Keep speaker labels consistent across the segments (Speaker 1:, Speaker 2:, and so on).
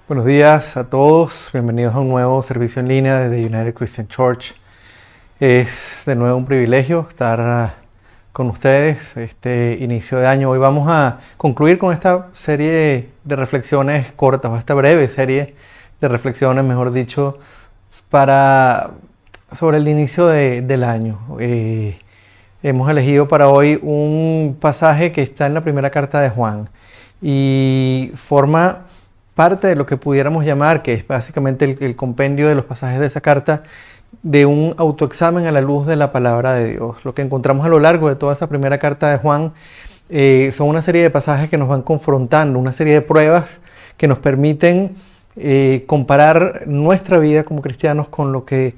Speaker 1: Buenos días a todos, bienvenidos a un nuevo servicio en línea desde United Christian Church. Es de nuevo un privilegio estar con ustedes este inicio de año. Hoy vamos a concluir con esta serie de reflexiones cortas, o esta breve serie de reflexiones, mejor dicho, sobre el inicio del año. Hemos elegido para hoy un pasaje que está en la primera carta de Juan y forma parte de lo que pudiéramos llamar, que es básicamente el compendio de los pasajes de esa carta, de un autoexamen a la luz de la palabra de Dios. Lo que encontramos a lo largo de toda esa primera carta de Juan son una serie de pasajes que nos van confrontando, una serie de pruebas que nos permiten comparar nuestra vida como cristianos con lo que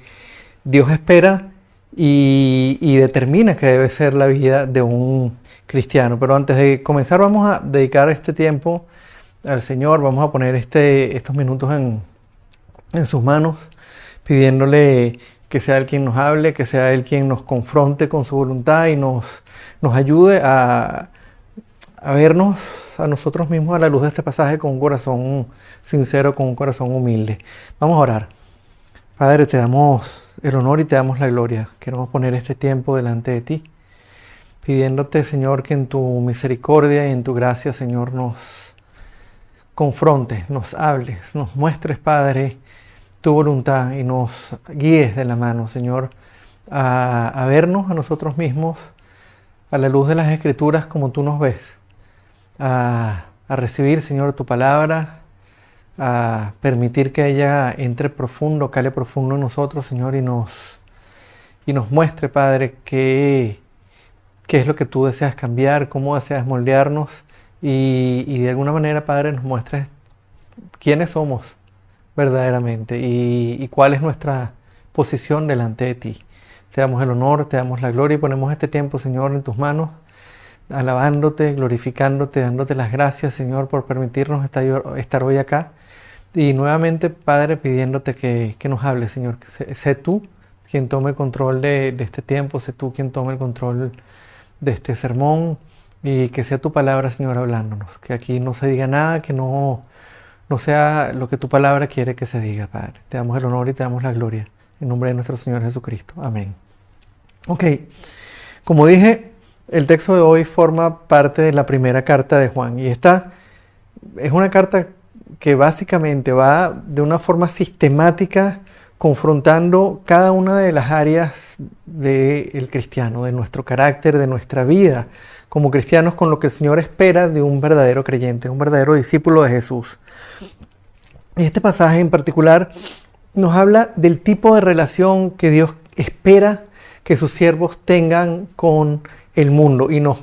Speaker 1: Dios espera y determina que debe ser la vida de un cristiano. Pero antes de comenzar vamos a dedicar este tiempo al Señor. Vamos a poner estos minutos en sus manos, pidiéndole que sea Él quien nos hable, que sea Él quien nos confronte con su voluntad y nos ayude a vernos a nosotros mismos a la luz de este pasaje con un corazón sincero, con un corazón humilde. Vamos a orar. Padre, te damos el honor y te damos la gloria. Queremos poner este tiempo delante de ti, pidiéndote, Señor, que en tu misericordia y en tu gracia, Señor, nos confrontes, nos hables, nos muestres, Padre, tu voluntad y nos guíes de la mano, Señor, a vernos a nosotros mismos a la luz de las Escrituras como tú nos ves, a recibir, Señor, tu palabra, a permitir que ella entre profundo, cale profundo en nosotros, Señor, y nos muestre, Padre, qué es lo que tú deseas cambiar, cómo deseas moldearnos. Y de alguna manera, Padre, nos muestres quiénes somos verdaderamente y cuál es nuestra posición delante de ti. Te damos el honor, te damos la gloria y ponemos este tiempo, Señor, en tus manos, alabándote, glorificándote, dándote las gracias, Señor, por permitirnos estar hoy acá. Y nuevamente, Padre, pidiéndote que nos hables, Señor. Sé tú quien tome el control de este tiempo, sé tú quien tome el control de este sermón. Y que sea tu palabra, Señor, hablándonos. Que aquí no se diga nada, que no sea lo que tu palabra quiere que se diga, Padre. Te damos el honor y te damos la gloria. En nombre de nuestro Señor Jesucristo. Amén. Ok, como dije, el texto de hoy forma parte de la primera carta de Juan. Y esta es una carta que básicamente va de una forma sistemática confrontando cada una de las áreas del cristiano, de nuestro carácter, de nuestra vida como cristianos, con lo que el Señor espera de un verdadero creyente, un verdadero discípulo de Jesús. Y este pasaje en particular nos habla del tipo de relación que Dios espera que sus siervos tengan con el mundo y nos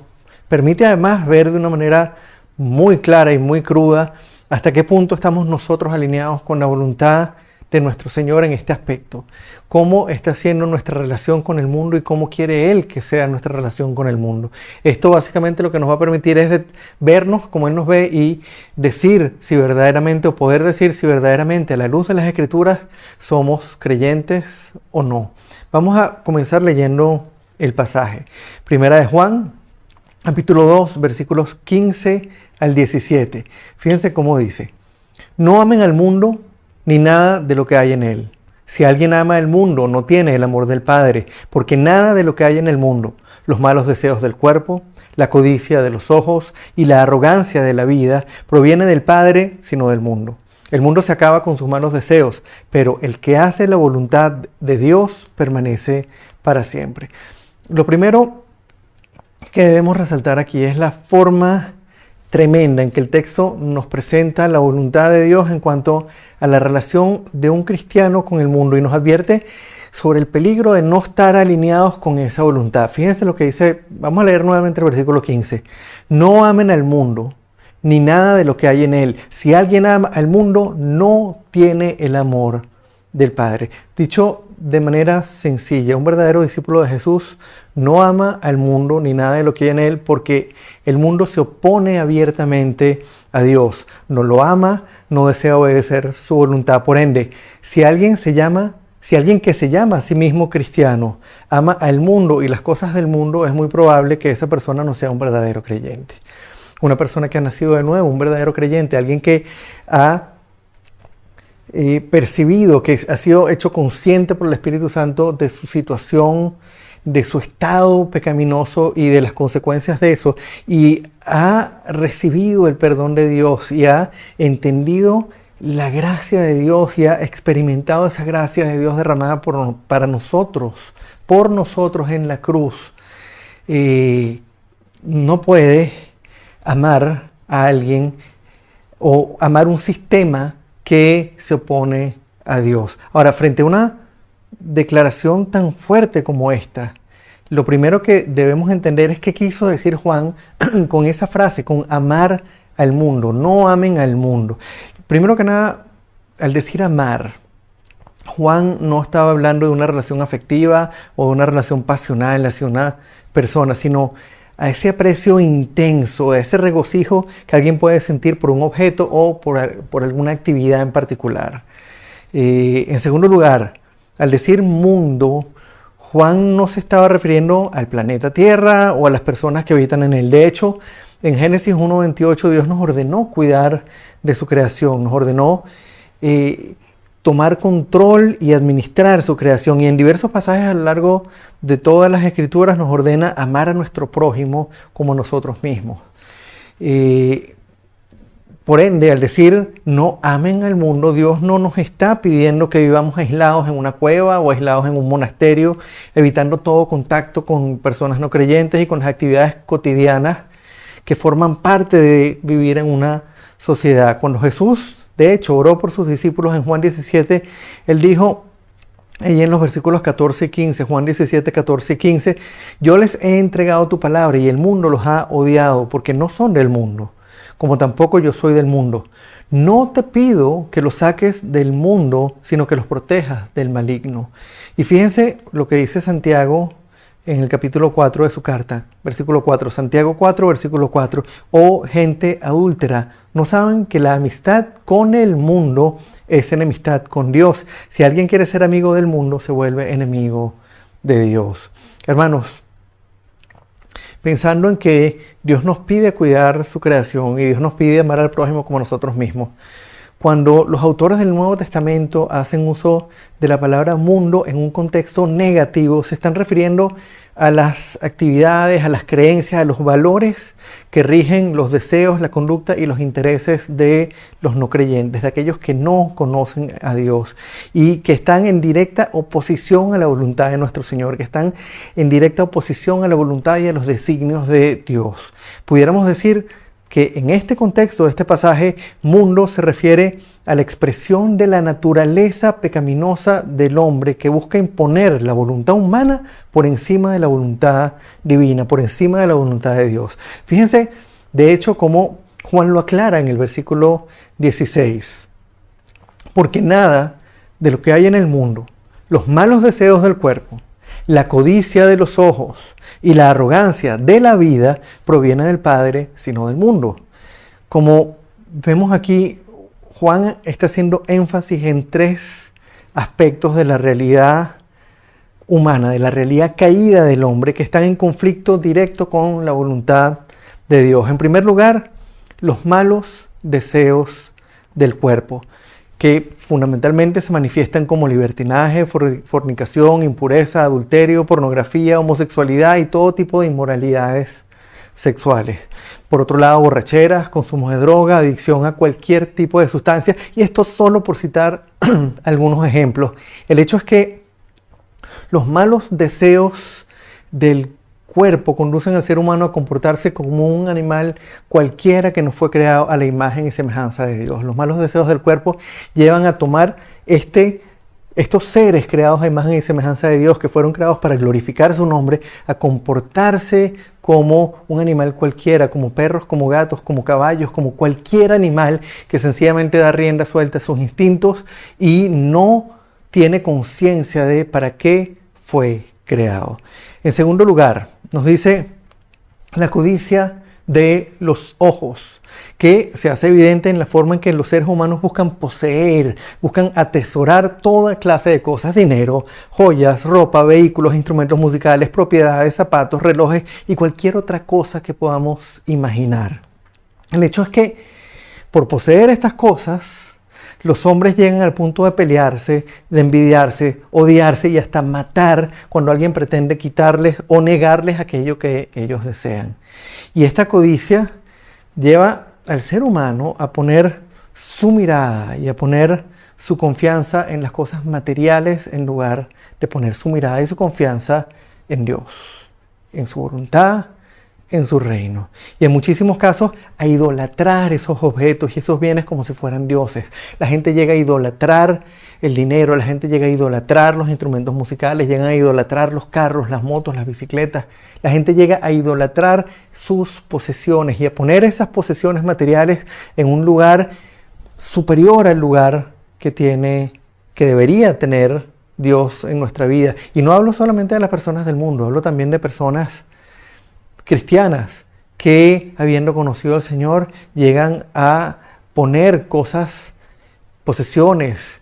Speaker 1: permite además ver de una manera muy clara y muy cruda hasta qué punto estamos nosotros alineados con la voluntad de nuestro Señor en este aspecto. Cómo está siendo nuestra relación con el mundo y cómo quiere Él que sea nuestra relación con el mundo. Esto básicamente lo que nos va a permitir es vernos como Él nos ve y decir si verdaderamente, o poder decir si verdaderamente a la luz de las Escrituras somos creyentes o no. Vamos a comenzar leyendo el pasaje. Primera de Juan, capítulo 2, versículos 15 al 17. Fíjense cómo dice: no amen al mundo ni nada de lo que hay en él. Si alguien ama el mundo, no tiene el amor del Padre, porque nada de lo que hay en el mundo, los malos deseos del cuerpo, la codicia de los ojos y la arrogancia de la vida, proviene del Padre, sino del mundo. El mundo se acaba con sus malos deseos, pero el que hace la voluntad de Dios permanece para siempre. Lo primero que debemos resaltar aquí es la forma tremenda en que el texto nos presenta la voluntad de Dios en cuanto a la relación de un cristiano con el mundo y nos advierte sobre el peligro de no estar alineados con esa voluntad. Fíjense lo que dice, vamos a leer nuevamente el versículo 15. No amen al mundo ni nada de lo que hay en él. Si alguien ama al mundo, no tiene el amor del Padre. Dicho de manera sencilla, un verdadero discípulo de Jesús no ama al mundo ni nada de lo que hay en él, porque el mundo se opone abiertamente a Dios. No lo ama, no desea obedecer su voluntad. Por ende, si alguien que se llama a sí mismo cristiano ama al mundo y las cosas del mundo, es muy probable que esa persona no sea un verdadero creyente. Una persona que ha nacido de nuevo, un verdadero creyente, alguien que ha percibido, que ha sido hecho consciente por el Espíritu Santo de su situación, de su estado pecaminoso y de las consecuencias de eso, y ha recibido el perdón de Dios y ha entendido la gracia de Dios y ha experimentado esa gracia de Dios derramada para nosotros, por nosotros en la cruz. No puede amar a alguien o amar un sistema que se opone a Dios. Ahora, frente a una declaración tan fuerte como esta, lo primero que debemos entender es qué quiso decir Juan con esa frase, con amar al mundo. No amen al mundo. Primero que nada, al decir amar, Juan no estaba hablando de una relación afectiva o de una relación pasional hacia una persona, sino a ese aprecio intenso, a ese regocijo que alguien puede sentir por un objeto o por alguna actividad en particular. En segundo lugar, al decir mundo, Juan no se estaba refiriendo al planeta Tierra o a las personas que habitan en él. De hecho, en Génesis 1:28 Dios nos ordenó cuidar de su creación, nos ordenó tomar control y administrar su creación. Y en diversos pasajes a lo largo de todas las Escrituras nos ordena amar a nuestro prójimo como nosotros mismos. Por ende, al decir no amen al mundo, Dios no nos está pidiendo que vivamos aislados en una cueva o aislados en un monasterio, evitando todo contacto con personas no creyentes y con las actividades cotidianas que forman parte de vivir en una sociedad. Cuando Jesús, de hecho, oró por sus discípulos en Juan 17, Él dijo, ahí en los versículos 14 y 15, Juan 17, 14 y 15, yo les he entregado tu palabra y el mundo los ha odiado porque no son del mundo, como tampoco yo soy del mundo. No te pido que los saques del mundo, sino que los protejas del maligno. Y fíjense lo que dice Santiago en el capítulo 4 de su carta, versículo 4, Santiago 4, versículo 4, oh gente adúltera, ¿no saben que la amistad con el mundo es enemistad con Dios? Si alguien quiere ser amigo del mundo, se vuelve enemigo de Dios. Hermanos, pensando en que Dios nos pide cuidar su creación y Dios nos pide amar al prójimo como nosotros mismos, cuando los autores del Nuevo Testamento hacen uso de la palabra mundo en un contexto negativo, se están refiriendo a las actividades, a las creencias, a los valores que rigen los deseos, la conducta y los intereses de los no creyentes, de aquellos que no conocen a Dios y que están en directa oposición a la voluntad de nuestro Señor, que están en directa oposición a la voluntad y a los designios de Dios. Pudiéramos decir que en este contexto de este pasaje, mundo se refiere a la expresión de la naturaleza pecaminosa del hombre que busca imponer la voluntad humana por encima de la voluntad divina, por encima de la voluntad de Dios. Fíjense, de hecho, cómo Juan lo aclara en el versículo 16. Porque nada de lo que hay en el mundo, los malos deseos del cuerpo, la codicia de los ojos y la arrogancia de la vida proviene del Padre, sino del mundo. Como vemos aquí, Juan está haciendo énfasis en tres aspectos de la realidad humana, de la realidad caída del hombre, que están en conflicto directo con la voluntad de Dios. En primer lugar, los malos deseos del cuerpo, que fundamentalmente se manifiestan como libertinaje, fornicación, impureza, adulterio, pornografía, homosexualidad y todo tipo de inmoralidades sexuales. Por otro lado, borracheras, consumo de droga, adicción a cualquier tipo de sustancia. Y esto solo por citar algunos ejemplos. El hecho es que los malos deseos del cuerpo conducen al ser humano a comportarse como un animal cualquiera que no fue creado a la imagen y semejanza de Dios. Los malos deseos del cuerpo llevan a tomar estos seres creados a imagen y semejanza de Dios, que fueron creados para glorificar su nombre, a comportarse como un animal cualquiera, como perros, como gatos, como caballos, como cualquier animal que sencillamente da rienda suelta a sus instintos y no tiene conciencia de para qué fue creado. En segundo lugar, nos dice la codicia de los ojos, que se hace evidente en la forma en que los seres humanos buscan poseer, buscan atesorar toda clase de cosas: dinero, joyas, ropa, vehículos, instrumentos musicales, propiedades, zapatos, relojes y cualquier otra cosa que podamos imaginar. El hecho es que por poseer estas cosas, los hombres llegan al punto de pelearse, de envidiarse, odiarse y hasta matar cuando alguien pretende quitarles o negarles aquello que ellos desean. Y esta codicia lleva al ser humano a poner su mirada y a poner su confianza en las cosas materiales en lugar de poner su mirada y su confianza en Dios, en su voluntad, en su reino. Y en muchísimos casos a idolatrar esos objetos y esos bienes como si fueran dioses. La gente llega a idolatrar el dinero, la gente llega a idolatrar los instrumentos musicales, llegan a idolatrar los carros, las motos, las bicicletas. La gente llega a idolatrar sus posesiones y a poner esas posesiones materiales en un lugar superior al lugar que debería tener Dios en nuestra vida. Y no hablo solamente de las personas del mundo, hablo también de personas cristianas que, habiendo conocido al Señor, llegan a poner cosas, posesiones,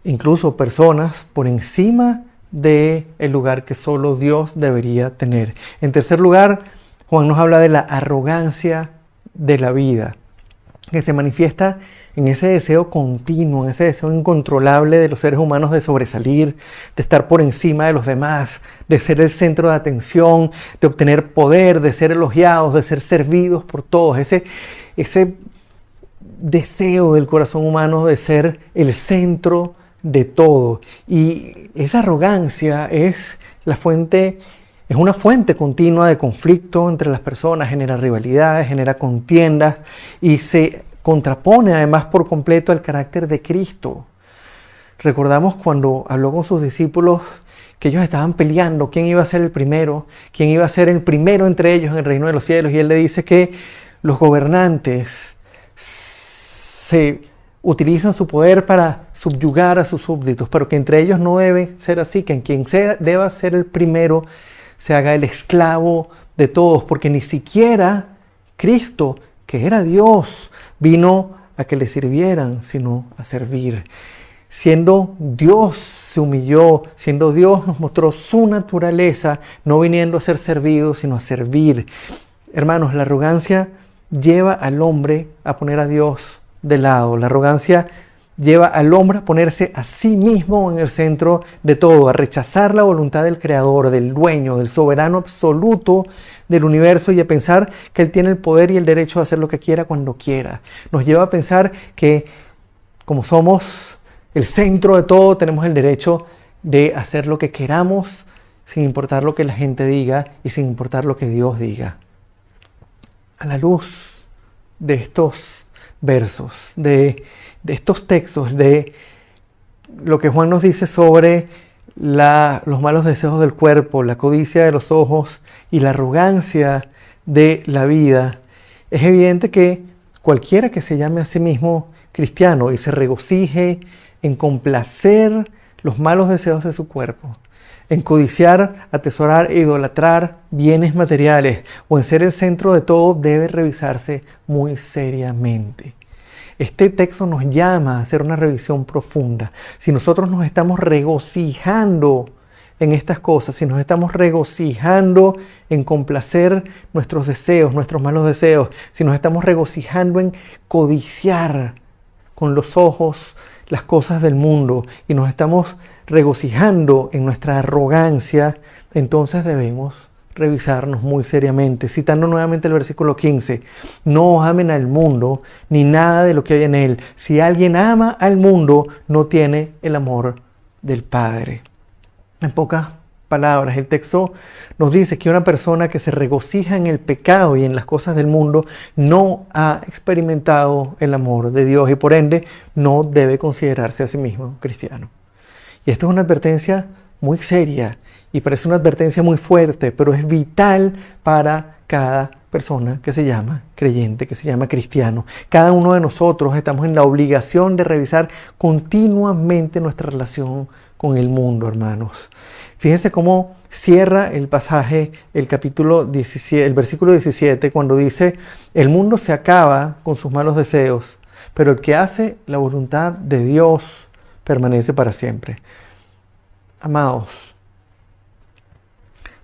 Speaker 1: incluso personas, por encima del lugar que solo Dios debería tener. En tercer lugar, Juan nos habla de la arrogancia de la vida, que se manifiesta en ese deseo continuo, en ese deseo incontrolable de los seres humanos de sobresalir, de estar por encima de los demás, de ser el centro de atención, de obtener poder, de ser elogiados, de ser servidos por todos. Ese deseo del corazón humano de ser el centro de todo. Y esa arrogancia es una fuente continua de conflicto entre las personas, genera rivalidades, genera contiendas y se contrapone además por completo al carácter de Cristo. Recordamos cuando habló con sus discípulos que ellos estaban peleando quién iba a ser el primero, quién iba a ser el primero entre ellos en el reino de los cielos, y él le dice que los gobernantes se utilizan su poder para subyugar a sus súbditos, pero que entre ellos no debe ser así, que en quien deba ser el primero se haga el esclavo de todos, porque ni siquiera Cristo, que era Dios, vino a que le sirvieran, sino a servir. Siendo Dios se humilló, siendo Dios nos mostró su naturaleza, no viniendo a ser servido, sino a servir. Hermanos, la arrogancia lleva al hombre a poner a Dios de lado. La arrogancia lleva al hombre a ponerse a sí mismo en el centro de todo, a rechazar la voluntad del Creador, del Dueño, del soberano absoluto del universo, y a pensar que Él tiene el poder y el derecho de hacer lo que quiera cuando quiera. Nos lleva a pensar que como somos el centro de todo, tenemos el derecho de hacer lo que queramos sin importar lo que la gente diga y sin importar lo que Dios diga. A la luz de estos versos, de estos textos, de lo que Juan nos dice sobre los malos deseos del cuerpo, la codicia de los ojos y la arrogancia de la vida, es evidente que cualquiera que se llame a sí mismo cristiano y se regocije en complacer los malos deseos de su cuerpo, en codiciar, atesorar e idolatrar bienes materiales o en ser el centro de todo, debe revisarse muy seriamente. Este texto nos llama a hacer una revisión profunda. Si nosotros nos estamos regocijando en estas cosas, si nos estamos regocijando en complacer nuestros deseos, nuestros malos deseos, si nos estamos regocijando en codiciar con los ojos las cosas del mundo y nos estamos regocijando en nuestra arrogancia, entonces debemos revisarnos muy seriamente. Citando nuevamente el versículo 15, no amen al mundo ni nada de lo que hay en él. Si alguien ama al mundo, no tiene el amor del Padre. En pocas palabras, el texto nos dice que una persona que se regocija en el pecado y en las cosas del mundo no ha experimentado el amor de Dios y por ende no debe considerarse a sí mismo cristiano. Y esto es una advertencia muy seria y parece una advertencia muy fuerte, pero es vital para cada persona que se llama creyente, que se llama cristiano. Cada uno de nosotros estamos en la obligación de revisar continuamente nuestra relación con el mundo, hermanos. Fíjense cómo cierra el pasaje, el capítulo 17, el versículo 17, cuando dice: el mundo se acaba con sus malos deseos, pero el que hace la voluntad de Dios permanece para siempre. Amados,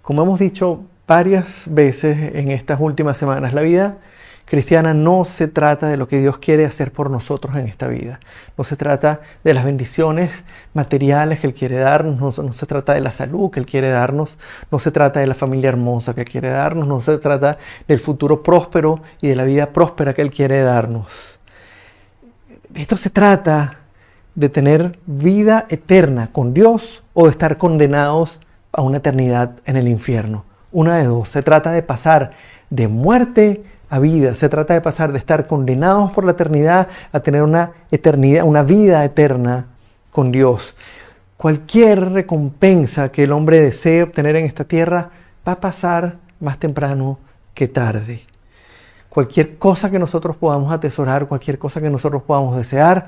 Speaker 1: como hemos dicho varias veces en estas últimas semanas, la vida cristiana no se trata de lo que Dios quiere hacer por nosotros en esta vida. No se trata de las bendiciones materiales que Él quiere darnos, no se trata de la salud que Él quiere darnos, no se trata de la familia hermosa que quiere darnos, no se trata del futuro próspero y de la vida próspera que Él quiere darnos. Esto se trata de tener vida eterna con Dios o de estar condenados a una eternidad en el infierno. Una de dos. Se trata de pasar de muerte a vida. Se trata de pasar de estar condenados por la eternidad a tener una eternidad, una vida eterna con Dios. Cualquier recompensa que el hombre desee obtener en esta tierra va a pasar más temprano que tarde. Cualquier cosa que nosotros podamos atesorar, cualquier cosa que nosotros podamos desear,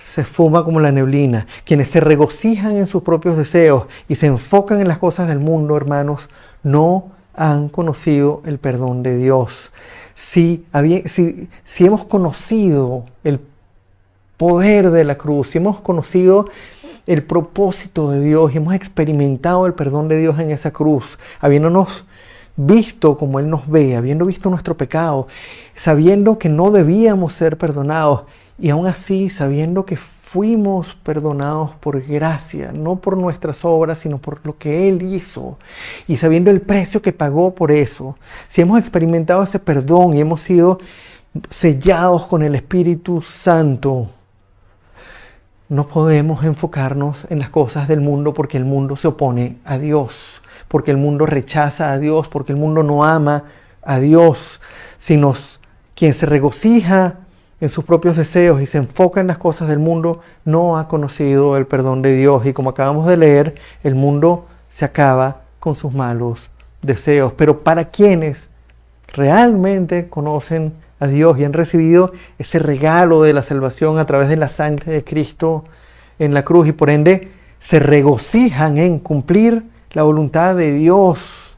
Speaker 1: se esfuma como la neblina. Quienes se regocijan en sus propios deseos y se enfocan en las cosas del mundo, hermanos, no han conocido el perdón de Dios. Si hemos conocido el poder de la cruz, si hemos conocido el propósito de Dios y hemos experimentado el perdón de Dios en esa cruz, habiéndonos visto como Él nos ve, habiendo visto nuestro pecado, sabiendo que no debíamos ser perdonados y aún así sabiendo que fuimos perdonados por gracia, no por nuestras obras, sino por lo que Él hizo, y sabiendo el precio que pagó por eso, si hemos experimentado ese perdón y hemos sido sellados con el Espíritu Santo, no podemos enfocarnos en las cosas del mundo porque el mundo se opone a Dios, porque el mundo rechaza a Dios, porque el mundo no ama a Dios. Quien se regocija en sus propios deseos y se enfoca en las cosas del mundo no ha conocido el perdón de Dios. Y como acabamos de leer, el mundo se acaba con sus malos deseos. Pero para quienes realmente conocen a Dios y han recibido ese regalo de la salvación a través de la sangre de Cristo en la cruz y por ende se regocijan en cumplir la voluntad de Dios,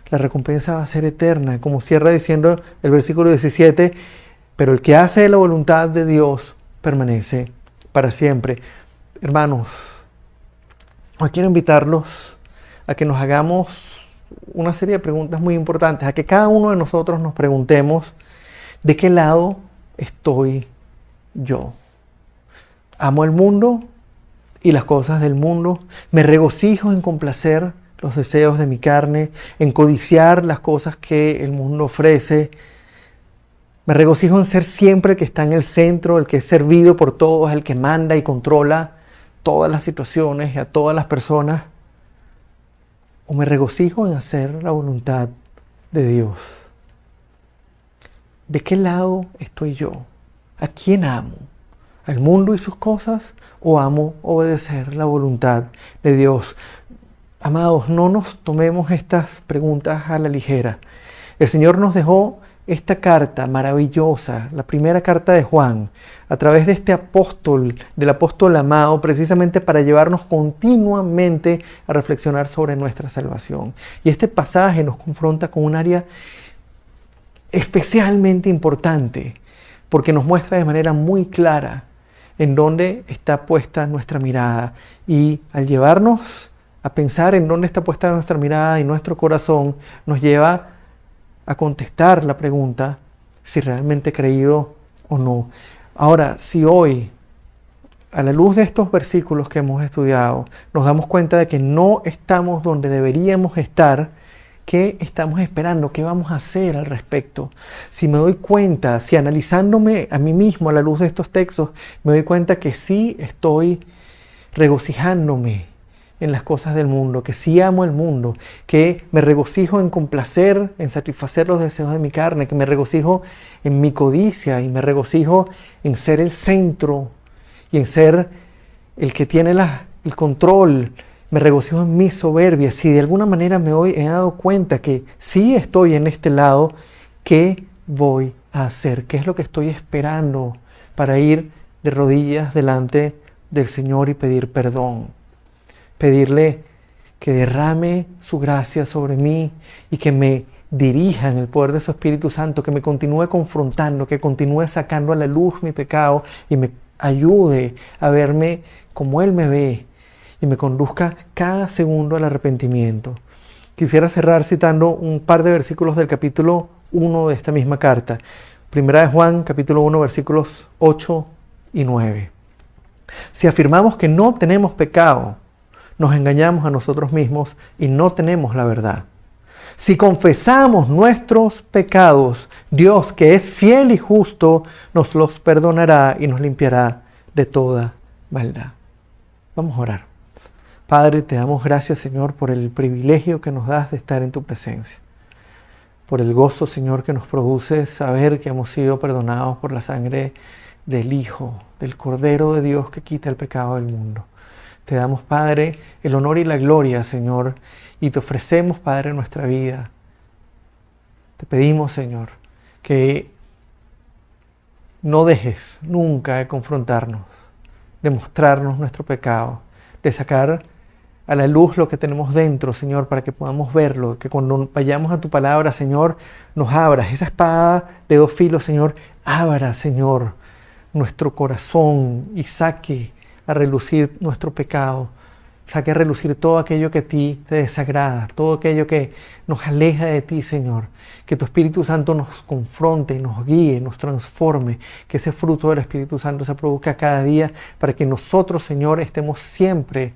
Speaker 1: la recompensa va a ser eterna, como cierra diciendo el versículo 17, pero el que hace la voluntad de Dios permanece para siempre. Hermanos, hoy quiero invitarlos a que nos hagamos una serie de preguntas muy importantes, a que cada uno de nosotros nos preguntemos: ¿de qué lado estoy yo? ¿Amo el mundo y las cosas del mundo? ¿Me regocijo en complacer los deseos de mi carne, en codiciar las cosas que el mundo ofrece? ¿Me regocijo en ser siempre el que está en el centro, el que es servido por todos, el que manda y controla todas las situaciones y a todas las personas? ¿O me regocijo en hacer la voluntad de Dios? ¿De qué lado estoy yo? ¿A quién amo? ¿Al mundo y sus cosas? ¿O amo obedecer la voluntad de Dios? Amados, no nos tomemos estas preguntas a la ligera. El Señor nos dejó esta carta maravillosa, la primera carta de Juan, a través de este apóstol, del apóstol amado, precisamente para llevarnos continuamente a reflexionar sobre nuestra salvación. Y este pasaje nos confronta con un área especialmente importante, porque nos muestra de manera muy clara en dónde está puesta nuestra mirada. Y al llevarnos a pensar en dónde está puesta nuestra mirada y nuestro corazón, nos lleva a contestar la pregunta si realmente he creído o no. Ahora, si hoy, a la luz de estos versículos que hemos estudiado, nos damos cuenta de que no estamos donde deberíamos estar, ¿qué estamos esperando? ¿Qué vamos a hacer al respecto? Si me doy cuenta, si analizándome a mí mismo a la luz de estos textos, me doy cuenta que sí estoy regocijándome en las cosas del mundo, que sí amo el mundo, que me regocijo en complacer, en satisfacer los deseos de mi carne, que me regocijo en mi codicia y me regocijo en ser el centro y en ser el que tiene el control Me regocijo en mi soberbia. Si de alguna manera he dado cuenta que sí estoy en este lado, ¿qué voy a hacer? ¿Qué es lo que estoy esperando para ir de rodillas delante del Señor y pedir perdón? Pedirle que derrame su gracia sobre mí y que me dirija en el poder de su Espíritu Santo, que me continúe confrontando, que continúe sacando a la luz mi pecado y me ayude a verme como Él me ve y me conduzca cada segundo al arrepentimiento. Quisiera cerrar citando un par de versículos del capítulo 1 de esta misma carta. Primera de Juan, capítulo 1, versículos 8 y 9. Si afirmamos que no tenemos pecado, nos engañamos a nosotros mismos y no tenemos la verdad. Si confesamos nuestros pecados, Dios, que es fiel y justo, nos los perdonará y nos limpiará de toda maldad. Vamos a orar. Padre, te damos gracias, Señor, por el privilegio que nos das de estar en tu presencia. Por el gozo, Señor, que nos produce saber que hemos sido perdonados por la sangre del Hijo, del Cordero de Dios que quita el pecado del mundo. Te damos, Padre, el honor y la gloria, Señor, y te ofrecemos, Padre, nuestra vida. Te pedimos, Señor, que no dejes nunca de confrontarnos, de mostrarnos nuestro pecado, de sacar a la luz lo que tenemos dentro, Señor, para que podamos verlo, que cuando vayamos a tu palabra, Señor, nos abras esa espada de dos filos, Señor, abra, Señor, nuestro corazón y saque a relucir nuestro pecado, saque a relucir todo aquello que a ti te desagrada, todo aquello que nos aleja de ti, Señor. Que tu Espíritu Santo nos confronte, nos guíe, nos transforme, que ese fruto del Espíritu Santo se produzca cada día para que nosotros, Señor, estemos siempre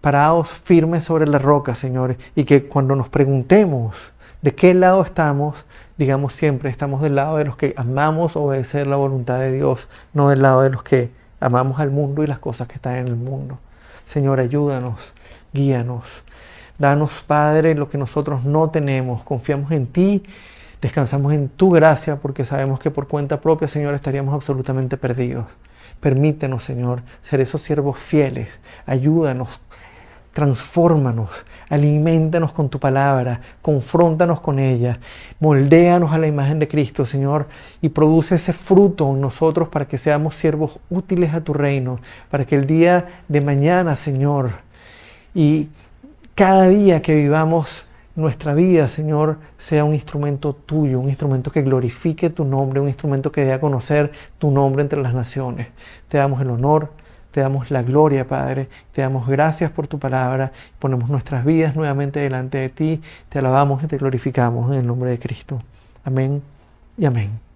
Speaker 1: parados firmes sobre la roca, Señor, y que cuando nos preguntemos de qué lado estamos, digamos siempre, estamos del lado de los que amamos obedecer la voluntad de Dios, no del lado de los que amamos al mundo y las cosas que están en el mundo. Señor, ayúdanos, guíanos. Danos, Padre, lo que nosotros no tenemos. Confiamos en ti, descansamos en tu gracia, porque sabemos que por cuenta propia, Señor, estaríamos absolutamente perdidos. Permítenos, Señor, ser esos siervos fieles. Ayúdanos, transfórmanos, alimentanos con tu palabra, confróntanos con ella, moldéanos a la imagen de Cristo, Señor, y produce ese fruto en nosotros para que seamos siervos útiles a tu reino, para que el día de mañana, Señor, y cada día que vivamos nuestra vida, Señor, sea un instrumento tuyo, un instrumento que glorifique tu nombre, un instrumento que dé a conocer tu nombre entre las naciones. Te damos el honor, te damos la gloria, Padre, te damos gracias por tu palabra, ponemos nuestras vidas nuevamente delante de ti, te alabamos y te glorificamos en el nombre de Cristo. Amén y amén.